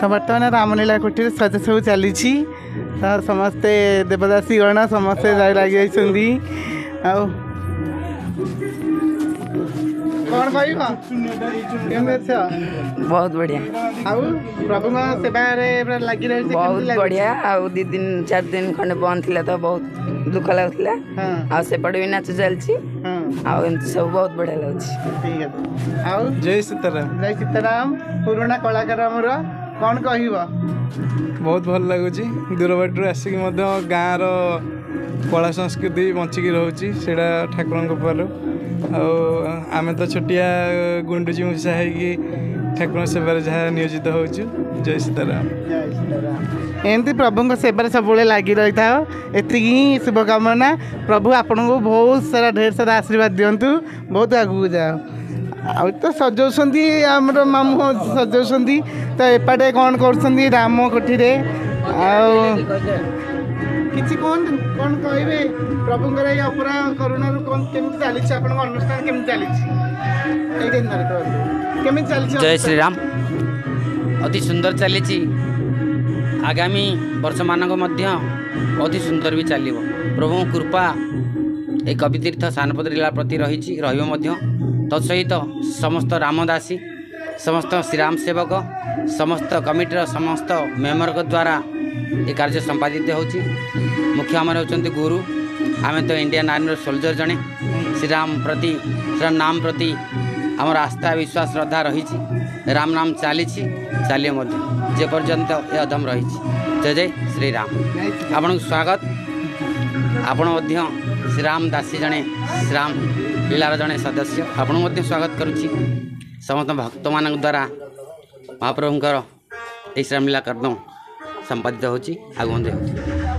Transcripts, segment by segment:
तो बर्तमान रामलीला कुटी सज सब चली समस्ते देवदासी गण समस्ते लगे कौन बहुत बढ़िया प्रभु सेवा लगी रही बहुत बढ़िया आउ 2 दिन 4 दिन खंडे बंद थी तो बहुत दुख लगुला आउट भी नाच चलती सब बहुत बढ़िया लगे। जय सीताराम पुराणा कलाकार आमर कौन कह बहुत भल लगुच दूर बाटर आसिक गाँव कला संस्कृति बचिकी रोचे से ठाकुर आम तो छोटिया गुंडुची मूषा हो ठाकुर सेवार जहाँ नियोजित हो। जय सीताराम। एमती प्रभु सेवार सब लगी रही था ये शुभकामना प्रभु आपन को बहुत सारा ढेर सारा आशीर्वाद दिंतु बहुत आगू जाओ आ तो सजाऊँगी आमर मामू सजाऊँगी तो एपटे कौन कर राम कोठी किसी कौन कौन कहे प्रभुंर ये अपरा करुणा कौन केमी चली अनुष्ठान केमी चली जय श्री राम अति सुंदर चली आगामी वर्ष मानक अति सुंदर भी चलो प्रभु कृपा एक कवितीर्थ सानपद लीला प्रति रही तत्सहित समस्त रामदासी समस्त श्रीराम सेवक समस्त कमिटर समस्त मेम्बर द्वारा ये कार्य संपादित होची। मुख्य आम होती गुरु आम तो इंडियन आर्मी सोल्जर जड़े श्रीराम प्रति श्रीराम नाम प्रति आमर आस्था विश्वास श्रद्धा रही राम नाम चली चलिए जे पर्यंत ये अधम रही। जय जय श्रीराम। आपन स्वागत आपण श्रीराम दासी जड़े श्रीराम लीलार जड़े सदस्य आपन स्वागत करुच्ची समस्त भक्त मान द्वारा महाप्रभुंर ये श्रीराम लीला कर्म संपादित होची आगु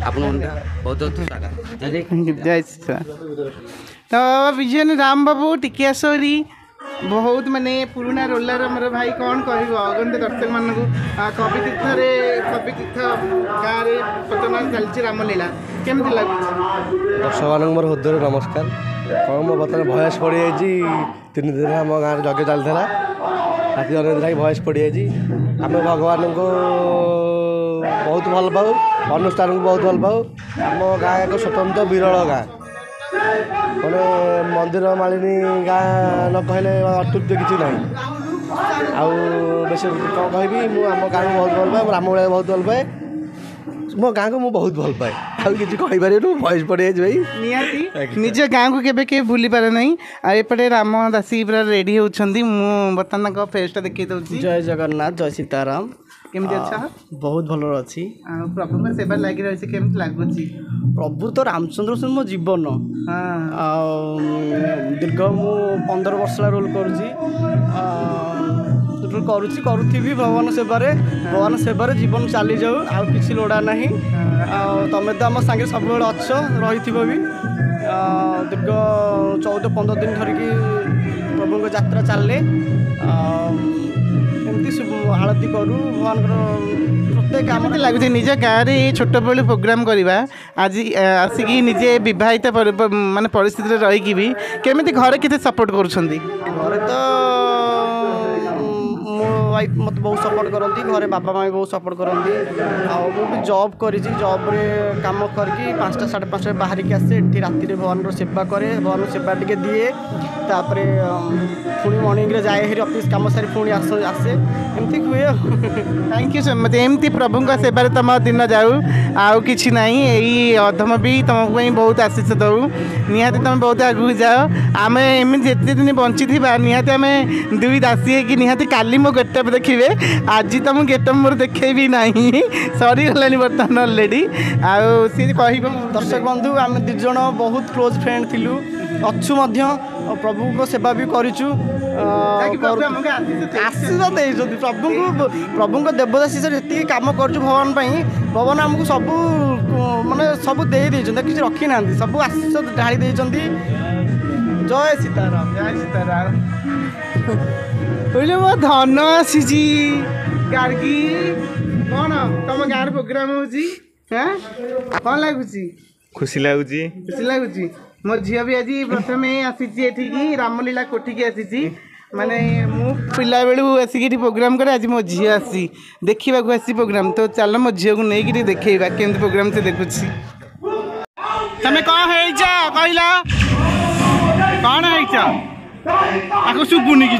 आपन बहुत बहुत स्वागत। जय तो विजयन राम बाबू टिकियासोरी बहुत माने पुराना रोलर मोर भाई कौन कह अगंत दर्शक मान कवितीर्थ गाँव बर्तमान चलती रामलीला केमती लगे दर्शक मान मोर हृदय नमस्कार कौन मो बर्तमान भयस पड़ जाइए 3 दिन आम गाँव यज्ञ चलता राति अनेक भयस पड़ जाइए आम भगवान को बहुत भल पाऊ अनुष्ठान को बहुत भल पाऊ आम गाँ एक स्वतंत्र विरल गाँ मैंने मंदिर मालिनी गाँ न कहले अतुल्य किसी ना बेस कौन कहबी मुझे आम गाँव को बहुत भल पाए राम लीला बहुत भल पाए मो गाँ को मुझे बहुत भल पाए आउ कि कहीपर भयस पड़ जाए भाई निज गाँ को केबे के भूली पारे नहीं आएपटे रामदासी पूरा रेडी होती बर्तमान फेसटा देखी दूसरी। जय जगन्नाथ जय सीताराम केमती अच्छा बहुत भल अच्छी प्रभु सेवा लगी रही केमती लगुच प्रभु तो रामचंद्र से मो जीवन दीर्घ मु 15 वर्ष रोल करुथी भगवान सेवार जीवन चली जाऊ आ कि लोड़ा ना तुम तो आम सागे सब अच्छ रही भी दीर्घ 14-15 दिन धरिकी प्रभु यात्रा चलले आरती करूँ भगवान प्रत्येक आम लगुच निज गाँव में छोट बेलू प्रोग्राम करवा आज आसिक निजे बहित माने परिस्थिति रही भी केमी घर के सपोर्ट कर तो मो वाइफ मत बहुत सपोर्ट करती घरे बाबा माँ बहुत सपोर्ट करती भी जॉब करी जॉब रे काम करके 5टा 5:30 बाहर की आसे ये राति भगवान सेवा करे भगवान सेवा टे दिए तापर पुणी मॉर्निंग रे जाए हेरी ऑफिस काम सारी पुणी आसे एमती हुए। थैंक यू सो मच एमती प्रभु सेवार तुम दिन जाऊ आउ कि ना यही अधम भी तुमको बहुत आशीष दऊ निहाती तुम बहुत आगू जाओ आम एम जिते दिन बंची थी निहाती आम 2 दासी है कि निहाती काली मो गेटअप देखिए आज तो मुझे गेटअप मोर देखेबी ना सरी गलानी बर्तमान अलरेडी आउ सी कह दर्शक बंधु आम 2 जन बहुत क्लोज फ्रेंड थिलु अच्छु प्रभु को सेवा भी करूँ आशीर्वाद प्रभु को देवदासी से जी कम कर भगवान आमको सब माने सब दे किसी रखी ना सब आशीष ढाई देते। जय सीताराम जय सीताराम बोले मो धन आसी गार्गी कौन तुम गाँव प्रोग्राम हो कौन लगुच खुशी लगुच खुशी लगुच मो झील भी आज प्रथम आसी रामलीला कोठी की आसी माने मु पिला बेलू आसिक प्रोग्राम करे आज मो झी आसी देखा आसी प्रोग्राम तो चल मो झील को लेकिन देखा केमती प्रोग्राम से देखुची तमें कौन कहल कौन है शुभुनि कि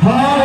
What?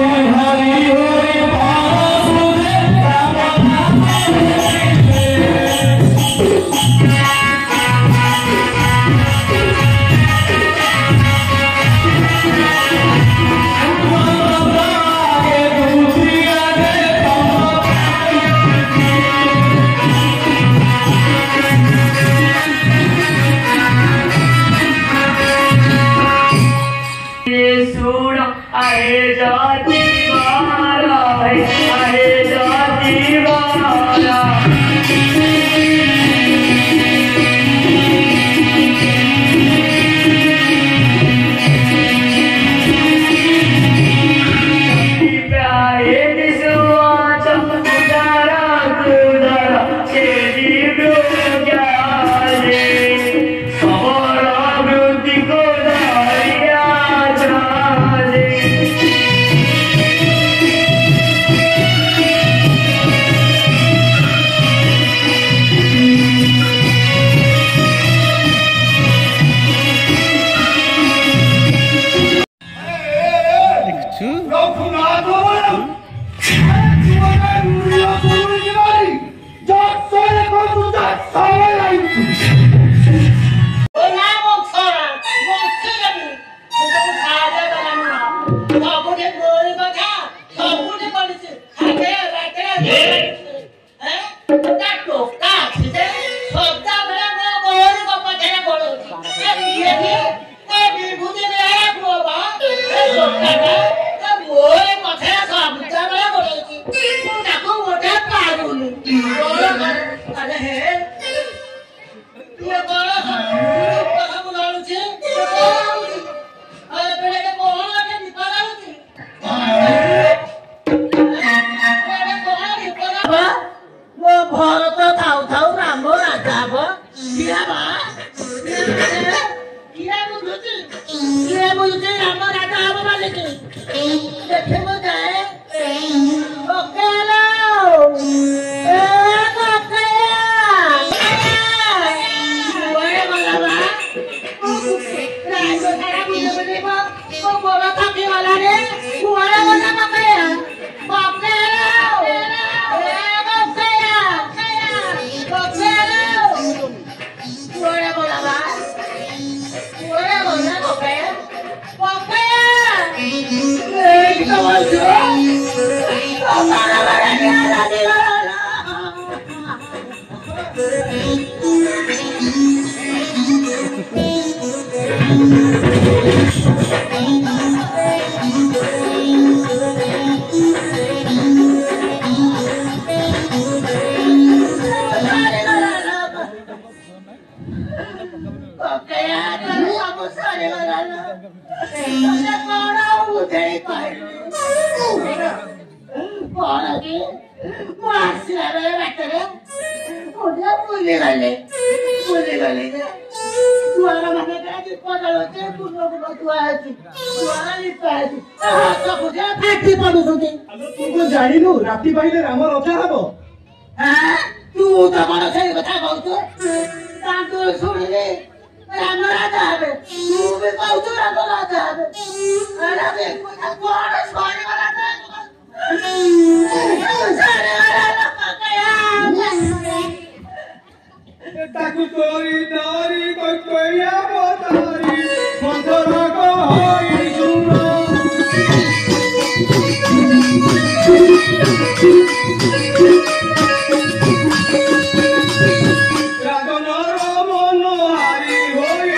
ଜାଣିନୁ ରାତି ପାଇଲେ ରାମ ରଜା ହବ। ତୁ ତ କଣ ସେଇ କଥା କହୁଛୁ? ତାଙ୍କୁ ଶୁଣିଲି ରାମ ରାଜା ହେବେ, ତୁ ବି କହୁଛୁ ରାମ ରାଜା ହେବେ। କଣ ସରିଗଲା ତାକୁ ତୋରି ନାରୀ କହିଆ ବତାରି ମନ୍ଥର କହଇ ଶୁଣ। ରାବଣର ମନ ହାରି ହୋଇ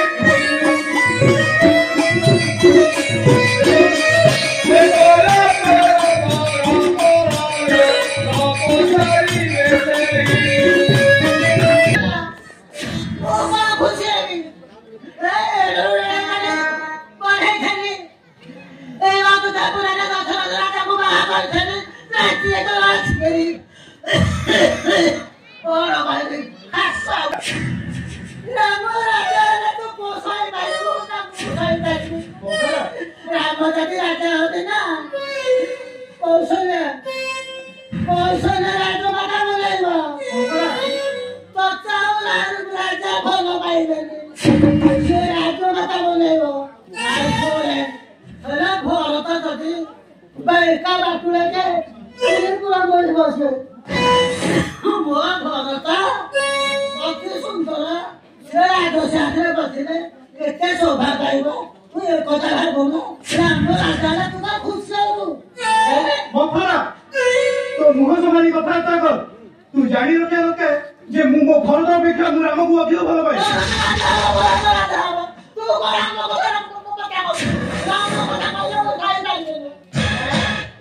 तू जानी रखे रखे जे मु मो भरत अपेक्षा मु राम को अधिक भल पाए।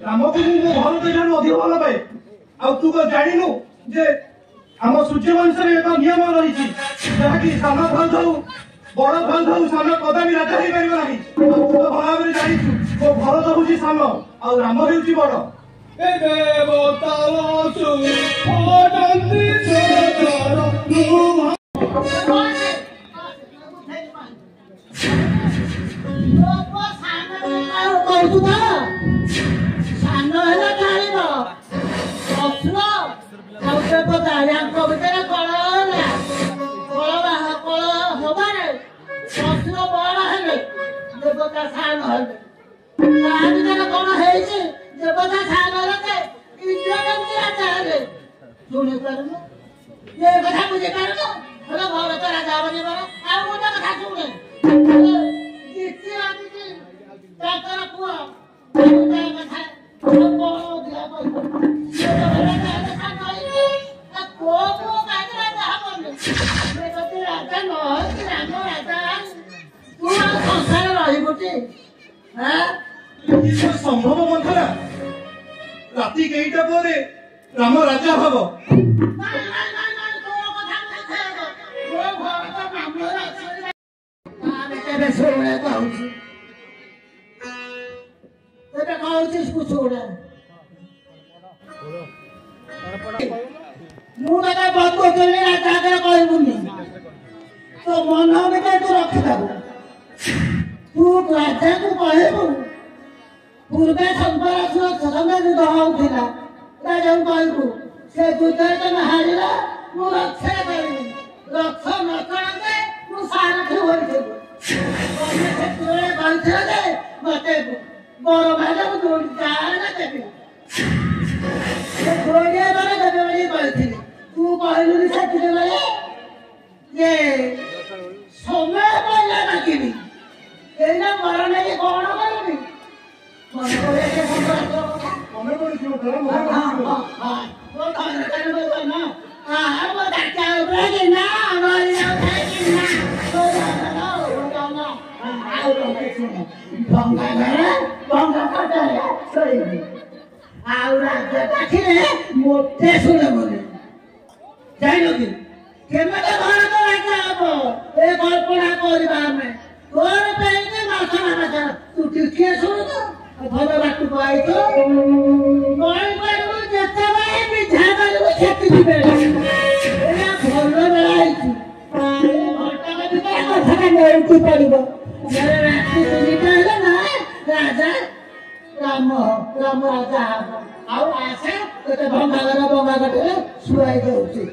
राम को मु मो भरत ठानु अधिक भल पाए। आ तू को जानिनु जे आम सूर्यवंश रे एक नियम रही जहा कि सान भल थाउ बड़ भल थाउ सान कदापि राजा होई परिबो नाही। तू तो भल भाबरे जानिछु ओ भरत होची सान आ राम होची बड़। संभव मंथरा राति केईटा परे राम राजा हब। तो मन में तू रखिदेबू तू राजा को कहबू पूर्वे संगे युद्ध होता राजा कहबू से युद्ध में हारिला मु रक्षा करी रक्षा न करते मु सारथी होइथिबू मते बड़ भाई को जोड़ जाना देबी तू कहलु से ये समय पहले डाकिबी एना मरण के कौन करबी मन करे के हमें बड़ी क्यों धर्म वो खाना करबे तो ना हां वो डाक्या उबरे ना हमारी ना खाई ना तो ना आओ के सुनो ଆଉ ରାଜା ଡାକିଲେ ମୋଟେ ଶୁଣିବନି ଜାଣିଲ କି କେମିତି ଘର ତ ରାଜା ହବ ଏ କଳ୍ପନା କରିବା ଆମେ ତୋର ପାଇଁ ମାଛ ତୁ ଟିକିଏ ଶୁଣୁ ଭଲ ବାଟକୁ ଆଇଛ କହିପାରିବୁ ଯେତେବେଳେ ମିଠା କରିବୁ ସେତିକି ବେଳେ ଏଇଟା ଭଲ ବେଳା ହେଇଛି ଘଣ୍ଟାକ ଭିତରେ କଥାଟା ନେଉକୁ ପଡିବ ରାତି ତିନିଟା ହେଲେ ନା ରାଜା ରାମ ରାଜା ହବ ଆଉ ଆଶା ତୋତେ ଭଙ୍ଗାଘର ଭଙ୍ଗାଘରରେ ଶୁଆଇ ଦଉଛି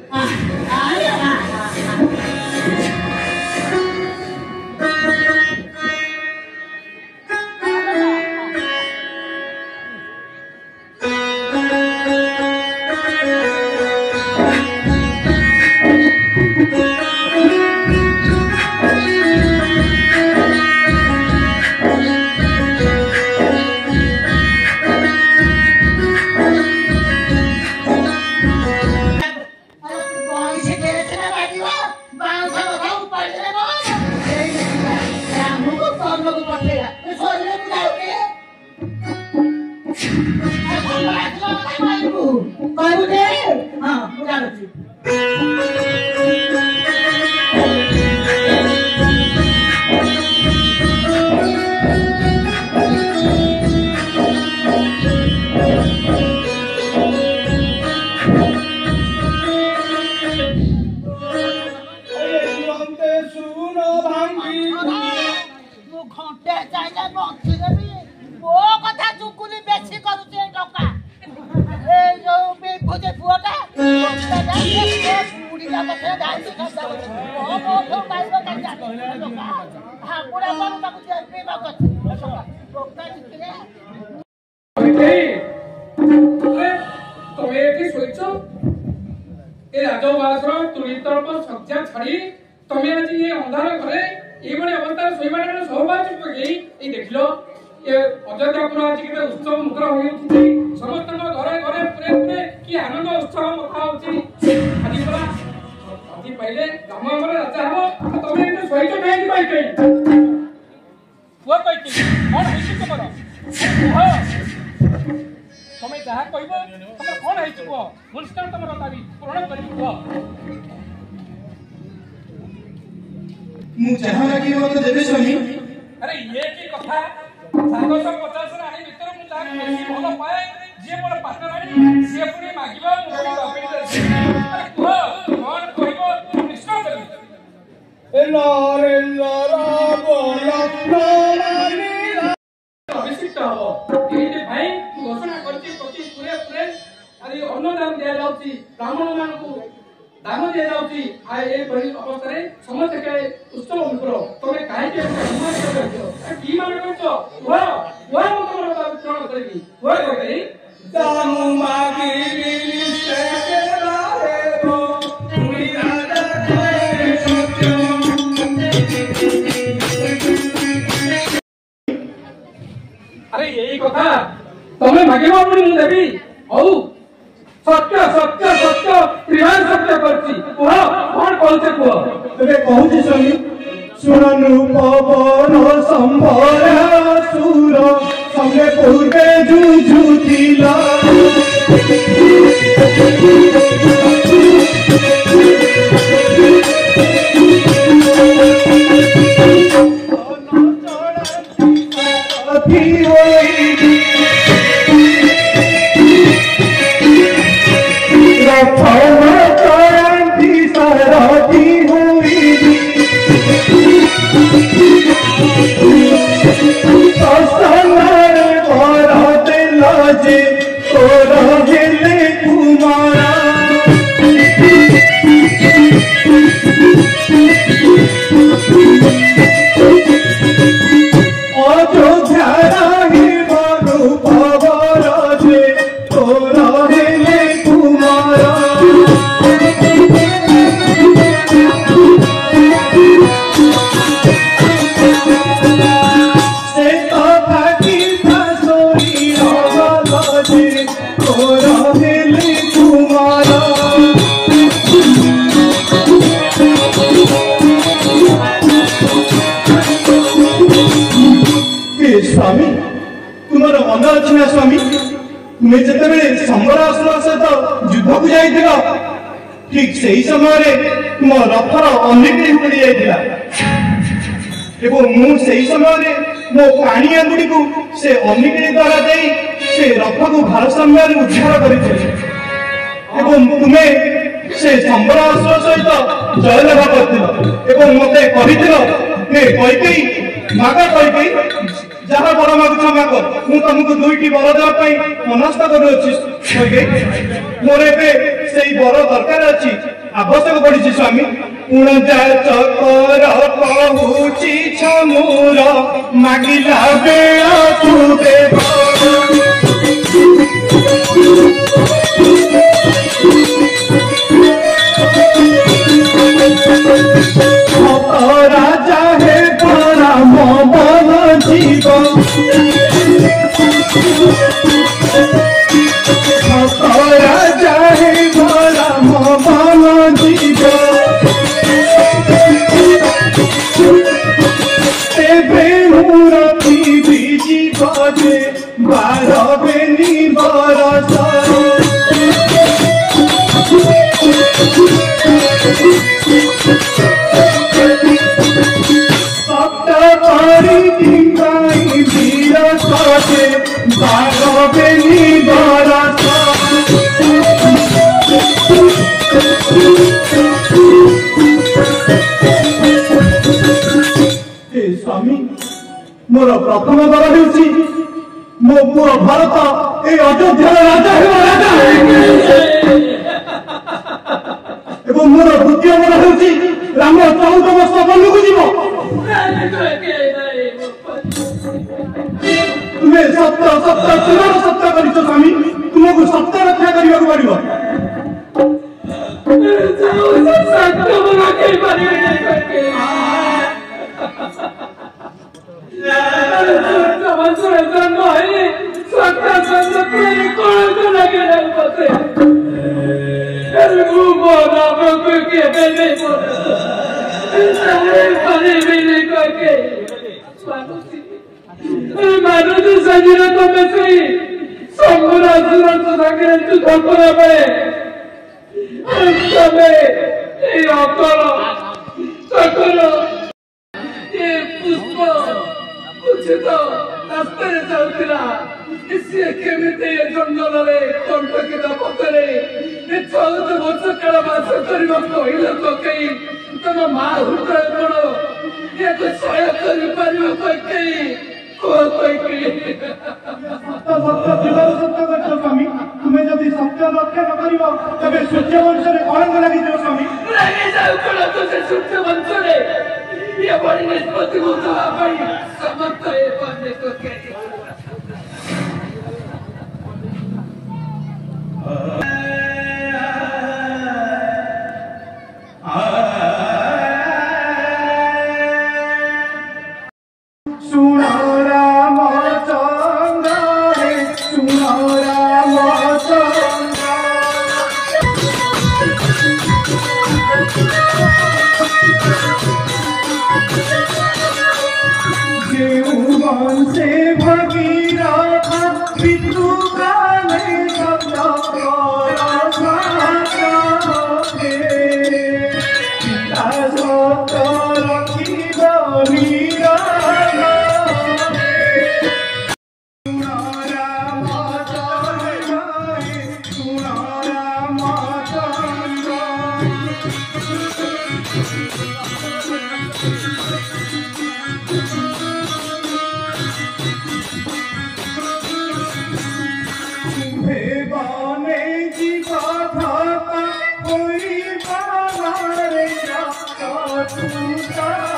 Oh, तुम्हें जिते सम्बरासुर सहित युद्ध को जाइल ठीक से ही समय तुम रथर अनिगिरी उड़ी जाइला से समय मो पाणी आंगुड़ी को से अनिगिरी द्वारा दे से रथ को भारसाम्य उद्धार कर तुम्हें से सम्बरासुर सहित जयलाभ कर मत कही माग कही जहाँ बर मागुछ माग मु तुमको दुईटी बर देवाई मनस्थ कर मोर से बर दरकार अच्छी आवश्यक पड़ी स्वामी चकर कहूची छमूर मागिला बेला तू देव राजा है बड़ा मोहन जीवन राजा है बड़ा मोहन जीवन मुरती बीजी बजे 12 बेनी बरस स्वामी मोर प्रथम बर हो मो पु भारत ए अयोध्या राजा एवं मोर द्वितीय बर हो राम 14 वर्ष बनू को जीव तुम्हें सत्य सत्य चूर सत्य कर स्वामी तुमको सत्य रक्षा करने को पड़ो स्वामी तुम्हें जदि सत्य रक्षा न कर सूर्य वंश कलंक लगी स्वामी सूर्य वंश निष्पत्ति समर्थ से भगीरथ पितृ काले Thank you.